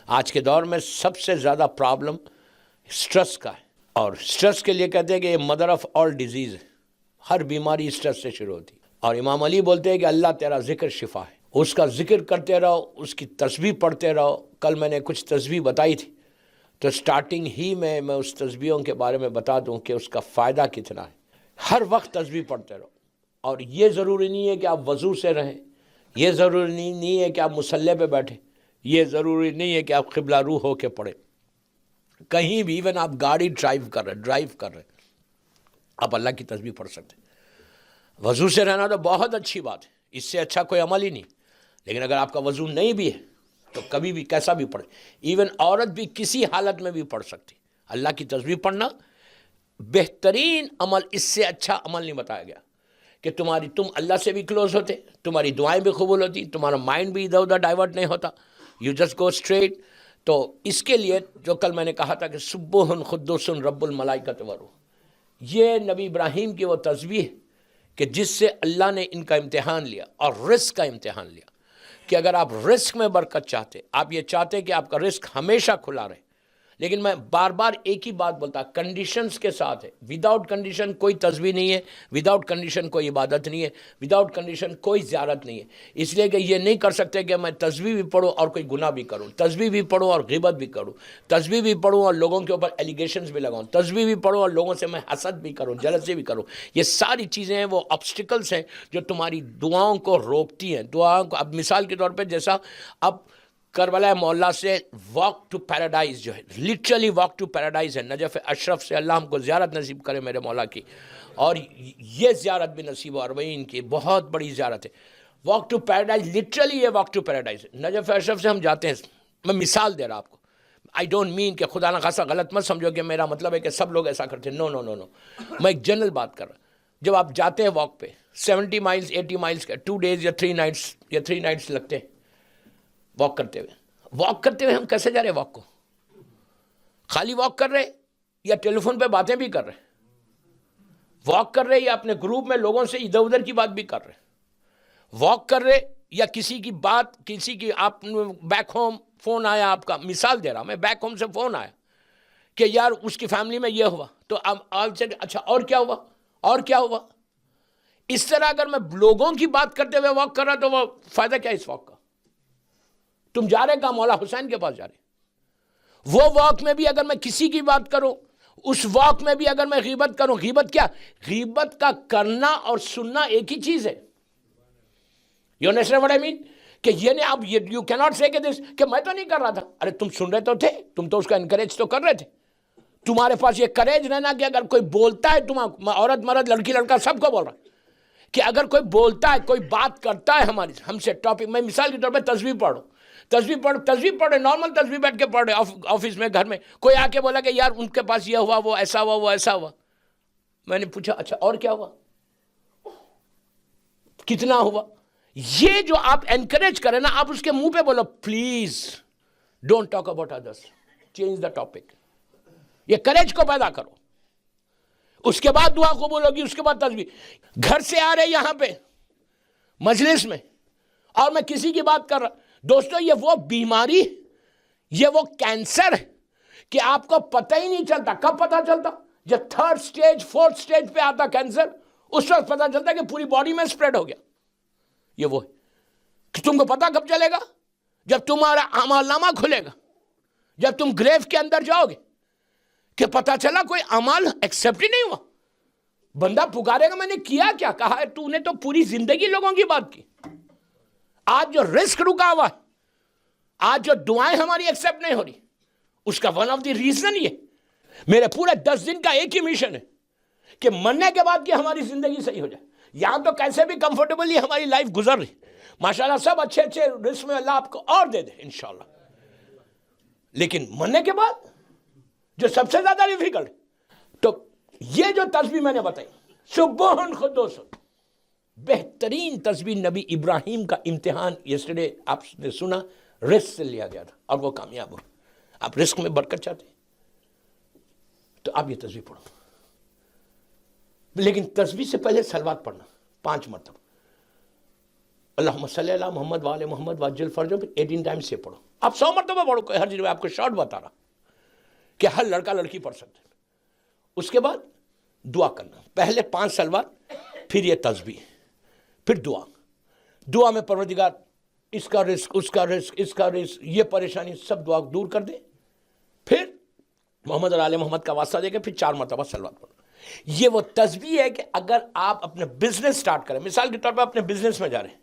آج کے دور میں سب سے زیادہ پرابلم سٹریس کا ہے، اور سٹریس کے لیے کہتے ہیں کہ یہ مدر آف آل ڈیزیز ہے، ہر بیماری سٹریس سے شروع ہوتی ہے۔ اور امام علی بولتے ہیں کہ اللہ تیرا ذکر شفا ہے، اس کا ذکر کرتے رہو، اس کی تسبیح پڑھتے رہو۔ کل میں نے کچھ تسبیح بتائی تھی، تو سٹارٹنگ ہی میں اس تسبیحوں کے بارے میں بتا دوں کہ اس کا فائدہ کتنا ہے۔ ہر وقت تسبیح پڑھتے رہو، اور یہ ضروری نہیں ہے کہ آپ وضو سے رہیں، یہ ضروری نہیں ہے کہ آپ مصلی پہ بیٹھیں، یہ ضروری نہیں ہے کہ آپ قبلہ رو ہو کے پڑھیں۔ کہیں بھی، ایون آپ گاڑی ڈرائیو کر رہے آپ اللہ کی تسبیح پڑھ سکتے ہیں۔ وضو سے رہنا تو بہت اچھی بات ہے، اس سے اچھا کوئی عمل ہی نہیں، لیکن اگر آپ کا وضو نہیں بھی ہے تو کبھی بھی کیسا بھی پڑھے۔ ایون عورت بھی کسی حالت میں بھی پڑھ سکتی۔ اللہ کی تسبیح پڑھنا بہترین عمل، اس سے اچھا عمل نہیں بتایا گیا کہ تم اللہ سے بھی کلوز ہوتے، تمہاری دعائیں بھی قبول ہوتی، تمہارا مائنڈ بھی ادھر ادھر ڈائیورٹ نہیں ہوتا، یو جسٹ گو اسٹریٹ۔ تو اس کے لیے جو کل میں نے کہا تھا کہ سبوح قدوس رب الملائکۃ والروح، یہ نبی ابراہیم کی وہ تسبیح کہ جس سے اللہ نے ان کا امتحان لیا، اور رزق کا امتحان لیا، کہ اگر آپ رزق میں برکت چاہتے، آپ یہ چاہتے کہ آپ کا رزق ہمیشہ کھلا رہے، لیکن میں بار بار ایک ہی بات بولتا، کنڈیشنز کے ساتھ ہے۔ وداؤٹ کنڈیشن کوئی تسبیح نہیں ہے، وداؤٹ کنڈیشن کوئی عبادت نہیں ہے، وداؤٹ کنڈیشن کوئی زیارت نہیں ہے۔ اس لیے کہ یہ نہیں کر سکتے کہ میں تسبیح بھی پڑھوں اور کوئی گناہ بھی کروں، تسبیح بھی پڑھوں اور غیبت بھی کروں، تسبیح بھی پڑھوں اور لوگوں کے اوپر ایلیگیشنز بھی لگاؤں، تسبیح بھی پڑھوں اور لوگوں سے میں حسد بھی کروں، جلسی بھی کروں۔ یہ ساری چیزیں ہیں، وہ آبسٹیکلز ہیں جو تمہاری دعاؤں کو روکتی ہیں، دعاؤں کو۔ اب مثال کے طور پہ جیسا اب کربلا مولا سے واک ٹو پیراڈائز جو ہے، لٹرلی واک ٹو پیراڈائز ہے، نجف اشرف سے اللہ ہم کو زیارت نصیب کرے میرے مولا کی، اور یہ زیارت بھی نصیب ہو، اربعین کی بہت بڑی زیارت ہے۔ واک ٹو پیراڈائز، لٹرلی یہ واک ٹو پیراڈائز ہے۔ نجف اشرف سے ہم جاتے ہیں، میں مثال دے رہا آپ کو، آئی ڈونٹ مین کہ خدا نہ خاصا غلط مت سمجھو کہ میرا مطلب ہے کہ سب لوگ ایسا کرتے ہیں، نو نو نو نو، میں ایک جنرل بات کر رہا ہوں۔ جب آپ جاتے ہیں واک پہ 70 مائلز 80 مائلز کا 2 days یا 3 nights لگتے ہیں واک کرتے ہوئے ہم کیسے جا رہے ہیں واک کو؟ خالی واک کر رہے یا ٹیلی فون پہ باتیں بھی کر رہے؟ واک کر رہے یا اپنے گروپ میں لوگوں سے ادھر ادھر کی بات بھی کر رہے؟ واک کر رہے یا کسی کی آپ بیک ہوم فون آیا، آپ کا مثال دے رہا میں، بیک ہوم سے فون آیا کہ یار اس کی فیملی میں یہ ہوا، تو اچھا اور کیا ہوا، اور کیا ہوا؟ اس طرح اگر میں لوگوں کی بات کرتے ہوئے واک کر رہا تو وہ فائدہ کیا اس واک کا؟ تم جا رہے کہاں؟ مولا حسین کے پاس جا رہے۔ وہ واک میں بھی اگر میں کسی کی بات کروں، اس واک میں بھی اگر میں غیبت کروں، غیبت کیا؟ غیبت کا کرنا اور سننا ایک ہی چیز ہے۔ You understand what I mean؟ کہ یہ نہیں، آپ you cannot say کہ میں تو نہیں کر رہا تھا۔ ارے تم سن رہے تو تھے، تم تو اس کا انکریج تو کر رہے تھے۔ تمہارے پاس یہ کریج رہنا کہ اگر کوئی بولتا ہے، عورت مرد لڑکی لڑکا سب کو بول رہا ہے، کہ اگر کوئی بولتا ہے، کوئی بات کرتا ہے ہم سے ٹاپک، میں مثال کے طور پہ تسبیح پڑھوں، تسبیح پڑھے، نارمل تسبیح بیٹھ کے پڑھ رہے آفس میں، گھر میں، کوئی آ کے بولا کہ یار ان کے پاس یہ ہوا، وہ ایسا ہوا، وہ ایسا ہوا۔ میں نے پوچھا اچھا اور کیا ہوا، کتنا ہوا؟ یہ جو آپ انکریج کریں نا، آپ اس کے منہ پہ بولو please don't talk about others, change the topic. یہ کریج کو پیدا کرو، اس کے بعد دعا قبول ہوگی، اس کے بعد تسبیح۔ گھر سے آ رہے یہاں پہ مجلس میں، اور میں کسی کی بات کر رہا، دوستو یہ وہ بیماری، یہ وہ کینسر ہے کہ آپ کو پتہ ہی نہیں چلتا۔ کب پتہ چلتا؟ جب 3rd stage 4th stage پہ آتا کینسر، اس وقت پتہ چلتا کہ پوری باڈی میں سپریڈ ہو گیا۔ یہ وہ ہے کہ تم کو پتہ کب چلے گا؟ جب تمہارا اعمال نامہ کھلے گا، جب تم گریف کے اندر جاؤ گے، کہ پتہ چلا کوئی اعمال ایکسیپٹ ہی نہیں ہوا۔ بندہ پکارے گا میں نے کیا کیا؟ کہا ہے تو نے تو پوری زندگی لوگوں کی بات کی۔ آج جو رزق رکا ہوا ہے، آج جو دعائیں ہماری ایکسیپٹ نہیں ہو رہی، اس کا ون آف دی ریزن یہ میرے پورے 10 دن کا ایک ہی مشن ہے کہ مرنے کے بعد کی ہماری زندگی صحیح ہو جائے۔ یہاں تو کیسے بھی کمفرٹیبلی ہماری لائف گزر رہی، ماشاءاللہ سب اچھے رزق میں اللہ آپ کو اور دے دے انشاءاللہ، لیکن مرنے کے بعد جو سب سے زیادہ ڈیفیکلٹ ہے۔ تو یہ جو تسبیح میں نے بتائی، سبوح قدوس، بہترین تسبیح نبی ابراہیم کا امتحان یسٹرڈے آپ نے سنا، رزق سے لیا گیا تھا اور وہ کامیاب ہو۔ آپ رزق میں برکت چاہتے ہیں تو آپ یہ تسبیح پڑھو، لیکن تسبیح سے پہلے صلوات پڑھنا 5 مرتبہ۔ اللہم صلی اللہ محمد وآل محمد وعجل فرجہ، 18 ٹائمز سے پڑھو. آپ 100 مرتبہ پڑھو، کوئی حرج نہیں. میں آپ کو شارٹ بتا رہا کہ ہر لڑکا لڑکی پڑھ سکتے ہیں. اس کے بعد دعا کرنا، پہلے 5 صلوات، پھر یہ تسبیح، پھر دعا. دعا میں پروردگار اس کا رزق، اس کا رزق، اس کا رزق، یہ پریشانی سب دعا دور کر دے. پھر محمد اور آل محمد کا واسطہ دے کے پھر 4 مرتبہ صلوات پڑھو. یہ وہ تسبیح ہے کہ اگر آپ اپنے بزنس سٹارٹ کریں، مثال کے طور پہ اپنے بزنس میں جا رہے ہیں،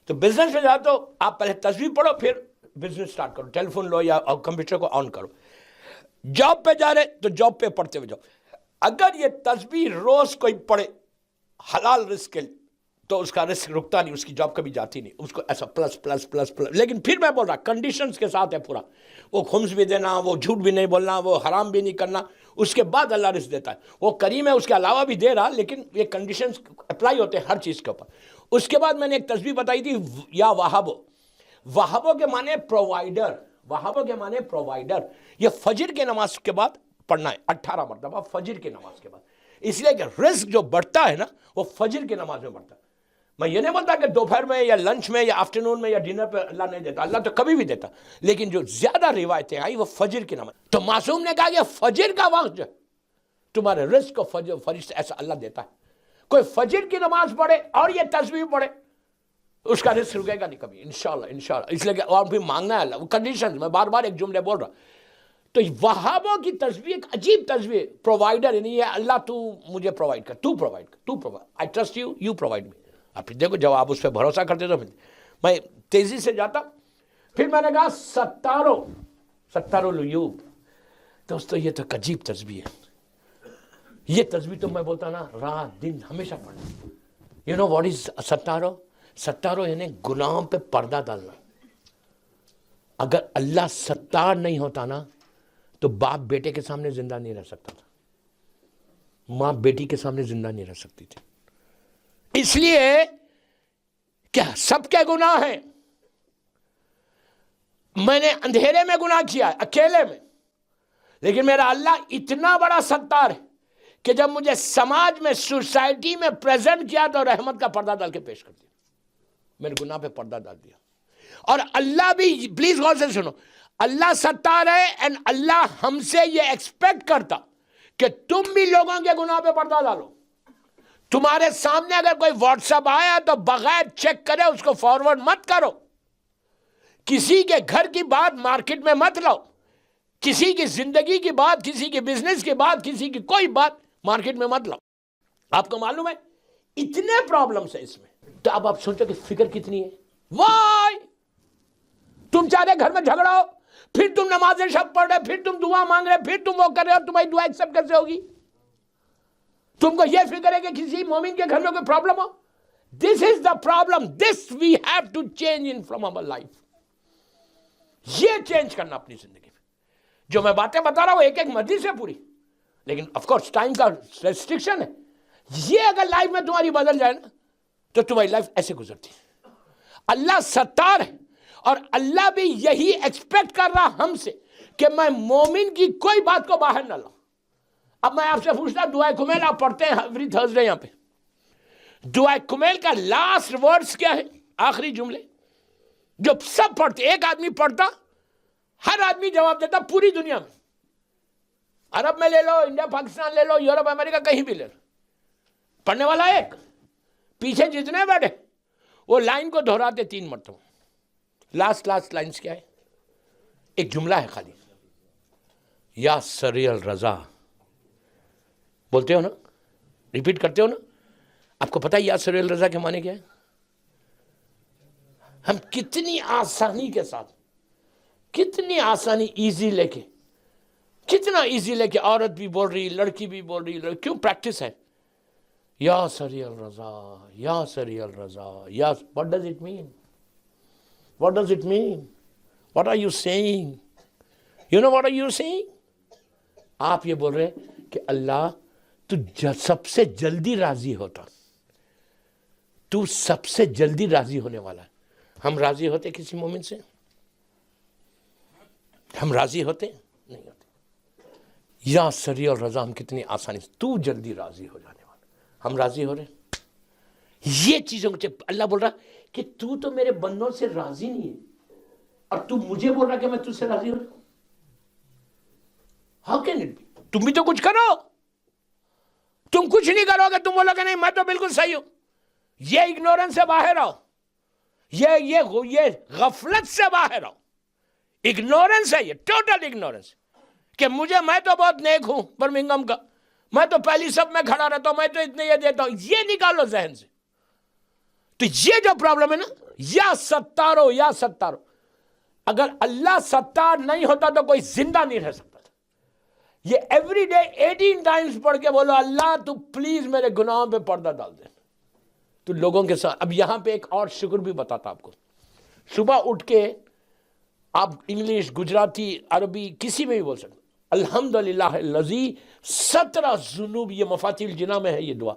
تو بزنس میں جاؤ تو آپ پہلے تسبیح پڑھو، پھر بزنس سٹارٹ کرو. ٹیلی فون لو یا کمپیوٹر کو آن کرو. جاب پہ جا رہے تو جاب پہ پڑھتے ہوئے جاؤ. اگر یہ تسبیح روز کوئی پڑھے حلال رزق کے لیے تو اس کا رزق رکتا نہیں، اس کی جاب کبھی جاتی نہیں. اس کو ایسا پلس پلس پلس پلس. لیکن پھر میں بول رہا کنڈیشنز کے ساتھ ہے پورا. وہ خمس بھی دینا، وہ جھوٹ بھی نہیں بولنا، وہ حرام بھی نہیں کرنا. اس کے بعد اللہ رزق دیتا ہے. وہ کریم ہے، اس کے علاوہ بھی دے رہا، لیکن یہ کنڈیشنز اپلائی ہوتے ہیں ہر چیز کے اوپر. اس کے بعد میں نے ایک تسبیح بتائی تھی، یا وہابو. وہابو کے معنی پرووائڈر، وہابو کے معنی پرووائڈر. یہ فجر کے نماز کے بعد پڑھنا ہے 18 مرتبہ فجر کے نماز کے بعد. اس لیے کہ رزق جو بڑھتا ہے نا وہ فجر کی نماز میں بڑھتا ہے. میں یہ نہیں بولتا کہ دوپہر میں یا لنچ میں یا آفٹرنون میں یا ڈنر پہ اللہ نہیں دیتا، اللہ تو کبھی بھی دیتا، لیکن جو زیادہ روایتیں آئی وہ فجر کی نماز. تو معصوم نے کہا کہ فجر کا وقت جو تمہارے رزق کو فرشتہ ایسا اللہ دیتا ہے. کوئی فجر کی نماز پڑھے اور یہ تسبیح پڑھے، اس کا رزق رکے گا نہیں کبھی، انشاءاللہ انشاءاللہ. اس لیے کہ اور بھی مانگنا ہے اللہ، وہ کنڈیشن. میں بار بار ایک جملے بول رہا. تو وہابوں کی تسبیح ایک عجیب تسبیح، پرووائڈر. یعنی یہ اللہ تو مجھے پرووائڈ کر، تو پرووائڈ کر، تو provide, I trust you, you provide me. آپ دیکھو جب آپ اس پہ بھروسہ کرتے تو میں تیزی سے جاتا. پھر میں نے کہا ستارو العیوب. دوستو یہ تو عجیب تسبیح ہے. یہ تسبیح تو میں بولتا نا رات دن ہمیشہ پڑھنا. یو نو واٹ از ستارو؟ ستارو یعنی گناہوں پہ پردہ ڈالنا. اگر اللہ ستار نہیں ہوتا نا تو باپ بیٹے کے سامنے زندہ نہیں رہ سکتا تھا، ماں بیٹی کے سامنے زندہ نہیں رہ سکتی تھی. اس لیے کیا سب کے گناہ ہیں. میں نے اندھیرے میں گناہ کیا ہے اکیلے میں، لیکن میرا اللہ اتنا بڑا ستار ہے کہ جب مجھے سماج میں سوسائٹی میں پریزنٹ کیا تو رحمت کا پردہ ڈال کے پیش کر دیا. میرے گناہ پہ پردہ ڈال دیا. اور اللہ بھی، پلیز غور سے سنو، اللہ ستار ہے اینڈ اللہ ہم سے یہ ایکسپیکٹ کرتا کہ تم بھی لوگوں کے گناہ پہ پردہ ڈالو. تمہارے سامنے اگر کوئی واٹس ایپ آیا تو بغیر چیک کرے اس کو فارورڈ مت کرو. کسی کے گھر کی بات مارکیٹ میں مت لاؤ. کسی کی زندگی کی بات، کسی کی بزنس کی بات، کسی کی کوئی بات مارکیٹ میں مت لاؤ. آپ کو معلوم ہے اتنے پرابلمس ہیں اس میں. تو اب آپ سوچو کہ فکر کتنی ہے. وائی تم چاہتے گھر میں جھگڑا ہو، پھر تم نمازیں شب پڑھ رہے، پھر تم دعا مانگ رہے، پھر تم وہ کر رہے، اور تمہاری دعا ایکسپٹ کیسے ہوگی؟ تم کو یہ فکر ہے کہ کسی مومن کے گھر میں کوئی پرابلم ہو. This is the problem. This we have to change in from our life. یہ چینج کرنا اپنی زندگی میں. جو میں باتیں بتا رہا ہوں ایک مجلس ہے پوری، لیکن آف کورس ٹائم کا ریسٹرکشن ہے. یہ اگر لائف میں تمہاری بدل جائے نا تو تمہاری لائف ایسے گزرتی ہے. اللہ ستار ہے اور اللہ بھی یہی ایکسپیکٹ کر رہا ہم سے کہ میں مومن کی کوئی بات کو باہر نہ لاؤں. اب میں آپ سے پوچھتا، دعائے کمیل آپ پڑھتے ہیں ایوری تھرسڈے یہاں پہ. دعائے کمیل کا لاسٹ ورڈز کیا ہے؟ آخری جملے جو سب پڑھتے، ایک آدمی پڑھتا، ہر آدمی جواب دیتا پوری دنیا میں. عرب میں لے لو، انڈیا پاکستان لے لو، یورپ امریکہ کہیں بھی لے لو، پڑھنے والا ایک. پیچھے جتنے بیٹھے وہ لائن کو دہراتے 3 مرتبہ. لاسٹ لائنز کیا ہے؟ ایک جملہ ہے خالی، یا سری الرضا. بولتے ہو نا، ریپیٹ کرتے ہو نا. آپ کو پتہ ہے یا سری الرضا کے معنی کیا ہے؟ ہم کتنی آسانی کے ساتھ، کتنی آسانی، ایزی لے کے، کتنا ایزی لے کے عورت بھی بول رہی، لڑکی بھی بول رہی. کیوں؟ پریکٹس ہے. یا سری الرضا، یا سری الرضا، یا. what does it mean? What does it mean? What are you saying? You know what are you saying? آپ یہ بول رہے ہیں کہ اللہ تو سب سے جلدی راضی ہوتا، تو سب سے جلدی راضی ہونے والا ہے. ہم راضی ہوتے کسی مومن سے؟ ہم راضی ہوتے نہیں ہوتے. یا سری اور رضا، ہم کتنی آسانی سے، تو جلدی راضی ہو جانے والا، ہم راضی ہو رہے ہیں. یہ چیزوں کو اللہ بول رہا کہ تو میرے بندوں سے راضی نہیں ہے اور تو مجھے بول رہا کہ میں تجھ سے راضی ہوں. How can it be? تم بھی تو کچھ کرو. تم کچھ نہیں کرو گے، تم بولو کہ نہیں میں تو بالکل صحیح ہوں. یہ اگنورنس سے باہر آؤ، یہ غفلت سے باہر آؤ. اگنورنس ہے، یہ ٹوٹل اگنورنس کہ میں تو بہت نیک ہوں برمنگھم کا، میں تو پہلی سب میں کھڑا رہتا ہوں، میں تو اتنے یہ دیتا ہوں. یہ نکالو ذہن سے. تو یہ جو پرابلم ہے نا، یا ستارو یا ستارو. اگر اللہ ستار نہیں ہوتا تو کوئی زندہ نہیں رہ سکتا تھا. یہ ایوری ڈے 18 ٹائمز پڑھ کے بولو اللہ تو پلیز میرے گناہوں پہ پردہ ڈال دے. تو لوگوں کے ساتھ اب یہاں پہ ایک اور شکر بھی بتاتا آپ کو. صبح اٹھ کے آپ انگلش، گجراتی، عربی کسی میں بھی بول سکتے. الحمدللہ الذی 17 ذنوب، یہ مفاتیح الجناح میں ہے یہ دعا.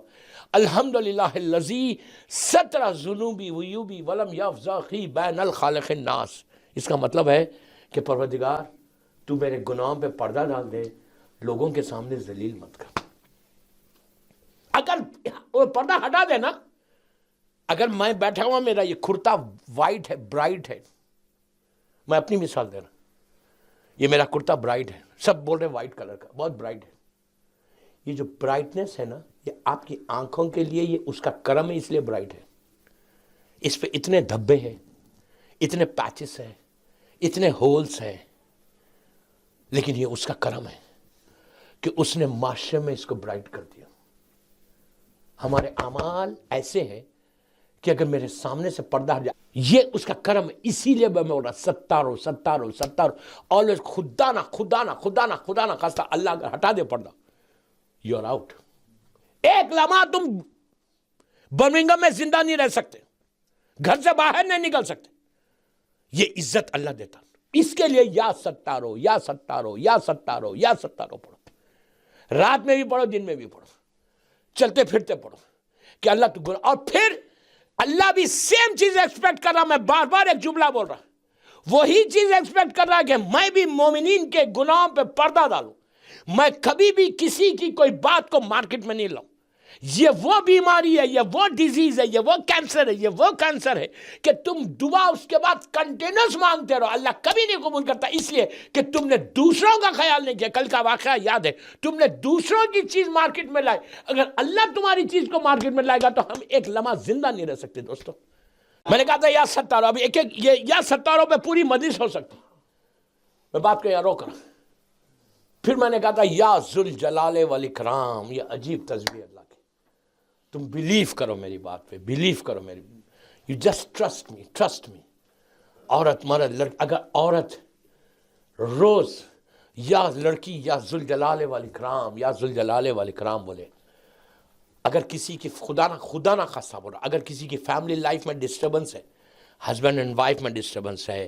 الحمدللہ الذی 17 ذنوبی ویوبی ولم یفزخی بین الخالق الناس. اس کا مطلب ہے کہ پروردگار تو میرے گناہوں پہ پردہ ڈال دے، لوگوں کے سامنے ذلیل مت کر. اگر وہ پردہ ہٹا دے نا، اگر میں بیٹھا ہوا میرا یہ کرتا وائٹ ہے، برائٹ ہے، میں اپنی مثال دے رہا ہوں، یہ میرا کرتا برائٹ ہے، سب بول رہے ہیں وائٹ کلر کا، بہت برائٹ ہے. یہ جو برائٹنس ہے نا، یہ آپ کی آنکھوں کے لیے یہ اس کا کرم ہے، اس لیے برائٹ ہے. اس پہ اتنے دھبے ہیں، اتنے پیچز ہیں، اتنے ہولز ہیں، لیکن یہ اس کا کرم ہے کہ اس نے معاشرے میں اس کو برائٹ کر دیا. ہمارے اعمال ایسے ہیں کہ اگر میرے سامنے سے پردہ ہٹ جائے، یہ اس کا کرم ہے. اسی لیے میں بول رہا ستارو ستارو ستارو آلویز. خدا نہ خاصہ اللہ اگر ہٹا دے پردہ، یو آر آؤٹ. ایک لمحہ تم برمنگھم میں زندہ نہیں رہ سکتے، گھر سے باہر نہیں نکل سکتے. یہ عزت اللہ دیتا. اس کے لیے یا ستارو یا ستارو یا ستارو یا ستارو پڑھو. رات میں بھی پڑھو، دن میں بھی پڑھو، چلتے پھرتے پڑھو کہ اللہ تو گناہ. اور پھر اللہ بھی سیم چیز ایکسپیکٹ کر رہا. میں بار بار ایک جملہ بول رہا، وہی چیز ایکسپیکٹ کر رہا کہ میں بھی مومنین کے گناہوں پہ پردہ ڈالوں. میں کبھی بھی کسی کی کوئی بات کو مارکیٹ میں نہیں لاؤں. یہ وہ بیماری ہے، یہ وہ ڈیزیز ہے، یہ وہ کینسر ہے، یہ وہ کینسر ہے کہ تم دعا اس کے بعد کنٹینیوس مانگتے رہو، اللہ کبھی نہیں قبول کرتا. اس لیے کہ تم نے دوسروں کا خیال نہیں کیا. کل کا واقعہ یاد ہے، تم نے دوسروں کی چیز مارکیٹ میں لائی. اگر اللہ تمہاری چیز کو مارکیٹ میں لائے گا تو ہم ایک لمحہ زندہ نہیں رہ سکتے. دوستو میں نے کہا تھا یا ستاروں، ابھی ایک یہ یا ستاروں پہ پوری مجلس ہو سکتی. میں بات کو یہاں روک رہا. پھر میں نے کہا تھا یا ذوالجلال والاکرام. یہ عجیب تسبیح اللہ کی. تم بلیو کرو میری بات پہ، بلیو کرو میری. You just trust me, trust me. عورت مرد اگر عورت روز یا لڑکی یا ذوالجلال والاکرام یا ذوالجلال والاکرام بولے، اگر کسی کی خدا نہ خاصہ بول رہا، اگر کسی کی فیملی لائف میں ڈسٹربنس ہے، ہسبینڈ اینڈ وائف میں ڈسٹربنس ہے،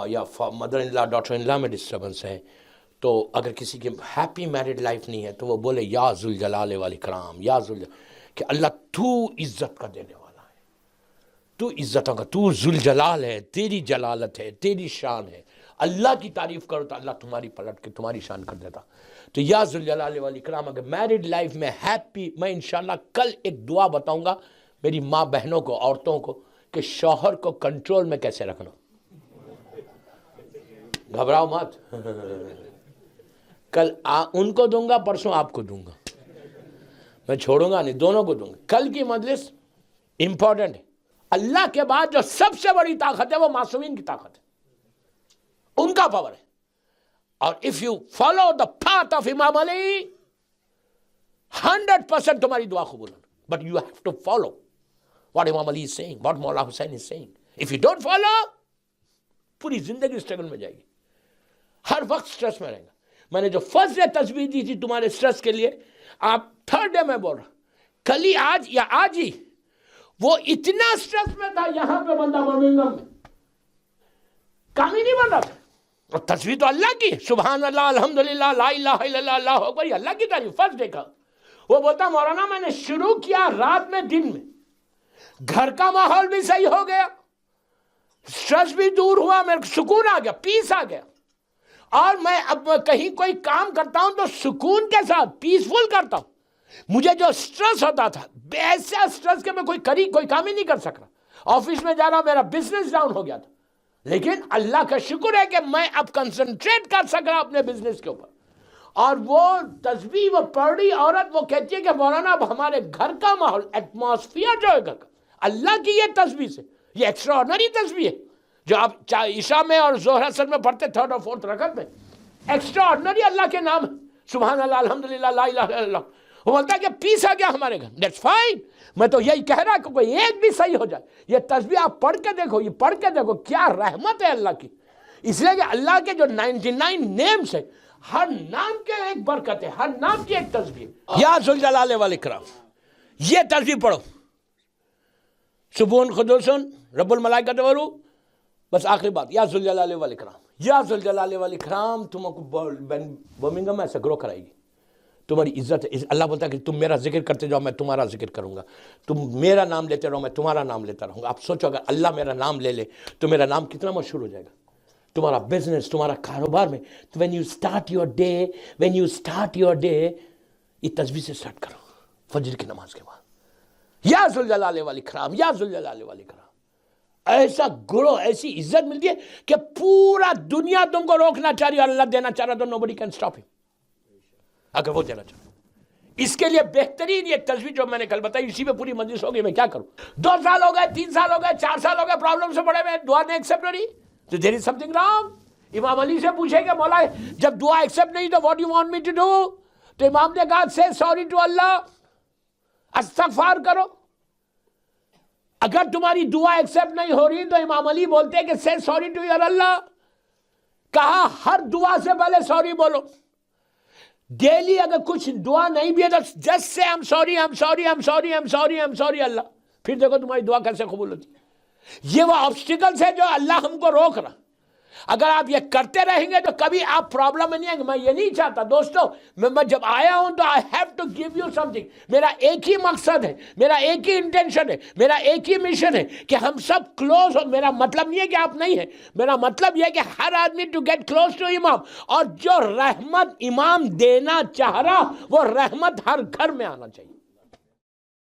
یا mother in law daughter in لا میں ڈسٹربنس ہے، تو اگر کسی کی ہیپی میرڈ لائف نہیں ہے تو وہ بولے یا ذوالجلال والاکرام، یا کہ اللہ تو عزت کا دینے والا ہے، تو عزتوں کا، تو ذوالجلال ہے، تیری جلالت ہے، تیری شان ہے. اللہ کی تعریف کرو تو اللہ تمہاری پلٹ کے تمہاری شان کر دیتا. تو یا ذوالجلال والاکرام. اگر میرڈ لائف میں ہیپی، میں انشاءاللہ کل ایک دعا بتاؤں گا میری ماں بہنوں کو، عورتوں کو، کہ شوہر کو کنٹرول میں کیسے رکھنا. گھبراؤ مت. کل ان کو دوں گا، پرسوں آپ کو دوں گا، میں چھوڑوں گا نہیں، دونوں کو دوں گا. کل کی مجلس امپورٹنٹ ہے. اللہ کے بعد جو سب سے بڑی طاقت ہے وہ معصومین کی طاقت ہے، ان کا پاور ہے. اور if you follow the path of امام علی 100% تمہاری دعا قبول ہے. But you have to follow what امام علی is saying, what مولا حسین is saying. If you don't follow, پوری زندگی اسٹرگل میں جائے گی، ہر وقت سٹریس میں رہے گا. میں نے جو فرسٹ ڈے تسبیح دی تھی تمہارے سٹریس کے لیے، آپ تھرڈ ڈے میں بول رہا، کل ہی آج یا آج ہی وہ اتنا سٹریس میں تھا، یہاں پہ بندہ برمنگھم میں کام ہی نہیں بن رہا تھا. اور تسبیح تو اللہ کی، سبحان اللہ، الحمدللہ، لا الہ الا اللہ، اللہ اکبر، اللہ کی تعریف. فرسٹ ڈے کا وہ بولتا مولانا میں نے شروع کیا رات میں، دن میں گھر کا ماحول بھی صحیح ہو گیا، سٹریس بھی دور ہوا، میرے کو سکون آ گیا، پیس آ گیا. اور میں اب کہیں کوئی کام کرتا ہوں تو سکون کے ساتھ پیسفل کرتا ہوں. مجھے جو سٹریس ہوتا تھا، ایسا سٹریس کہ میں کوئی کام ہی نہیں کر سک رہا. آفس میں جا رہا ہوں، میرا بزنس ڈاؤن ہو گیا تھا، لیکن اللہ کا شکر ہے کہ میں اب کنسنٹریٹ کر سک رہا اپنے بزنس کے اوپر. اور وہ تسبیح وہ پڑھ رہی عورت، وہ کہتی ہے کہ مولانا اب ہمارے گھر کا ماحول، ایٹماسفیئر جو ہے گھر کا، اللہ کی یہ تسبیح سے، یہ ایکسٹرا آرڈنری تسبیح ہے جو آپ عشاء میں اور ظہر اثر میں پڑھتے 3rd اور 4th رکعت میں. ایکسٹرا آرڈنری اللہ کے نام ہے، سبحان اللہ، الحمدللہ، لا الہ الا اللہ. وہ بولتا ہے کہ پیس آ گیا ہمارے گھر، دیٹس فائن. میں تو یہی کہہ رہا کہ کوئی ایک بھی صحیح ہو جائے. یہ تسبیح آپ پڑھ کے دیکھو، یہ پڑھ کے دیکھو، کیا رحمت ہے اللہ کی. اس لیے کہ اللہ کے جو 99 نیمز ہیں، ہر نام کے ایک برکت ہے، ہر نام کی ایک تسبیح. یا ذوالجلال والاکرام، یہ تسبیح پڑھو، سبحان قدوس رب الملائکۃ والروح. بس آخری بات، یا ذوالجلال والاکرام، یا ذوالجلال والاکرام تم کو برمنگھم میں سے گرو کرائے گی. تمہاری عزت ہے. اللہ بولتا ہے کہ تم میرا ذکر کرتے جاؤ، میں تمہارا ذکر کروں گا. تم میرا نام لیتے رہو، میں تمہارا نام لیتا رہوں گا. آپ سوچو اگر اللہ میرا نام لے لے تو میرا نام کتنا مشہور ہو جائے گا. تمہارا بزنس، تمہارا کاروبار میں. When you start your day یہ تسبیح سے اسٹارٹ کرو فجر کی نماز کے بعد. یا ذوالجلال والاکرام، یا ذوالجلال والاکرام. ایسا گرو، ایسی عزت ملتی ہے کہ پورا دنیا تم کو روکنا چاہ رہی ہے، اللہ دینا چاہ رہا تو nobody can stop him. اگر وہ دینا چاہتا. اس کے لیے بہترین یہ تسبیح جو میں نے کل بتائی، اسی میں پوری مجلس ہو گئی. میں کیا کروں؟ 2 سال ہو گئے، 3 سال ہو گئے، 4 سال ہو گئے، پرابلم سے پڑے ہوئے، دعا نہیں ایکسیپٹ ہو رہی. تو دیر از سمتھنگ رانگ. امام علی سے پوچھے کہ مولا جب دعا ایکسیپٹ نہیں تو what you want me to do? تو امام نے کہا سے سوری ٹو اللہ، استغفار کرو. اگر تمہاری دعا ایکسیپٹ نہیں ہو رہی تو امام علی بولتے ہیں کہ سے سوری ٹو یور اللہ. کہا ہر دعا سے پہلے سوری بولو. ڈیلی اگر کچھ دعا نہیں بھی ہے تو جسٹ سے I'm sorry اللہ. پھر دیکھو تمہاری دعا کیسے قبول ہوتی. یہ وہ آبسٹیکلز ہے جو اللہ ہم کو روک رہا. اگر آپ یہ کرتے رہیں گے تو کبھی آپ پرابلم میں نہیں آئیں گے. میں یہ نہیں چاہتا دوستو، میں جب آیا ہوں تو I have to give you something. میرا ایک ہی مقصد ہے، میرا ایک ہی انٹینشن ہے، میرا ایک ہی مشن ہے کہ ہم سب کلوز ہو. میرا مطلب نہیں ہے کہ آپ نہیں ہیں، میرا مطلب یہ ہے کہ ہر آدمی ٹو گیٹ کلوز ٹو امام. اور جو رحمت امام دینا چاہ رہا وہ رحمت ہر گھر میں آنا چاہیے.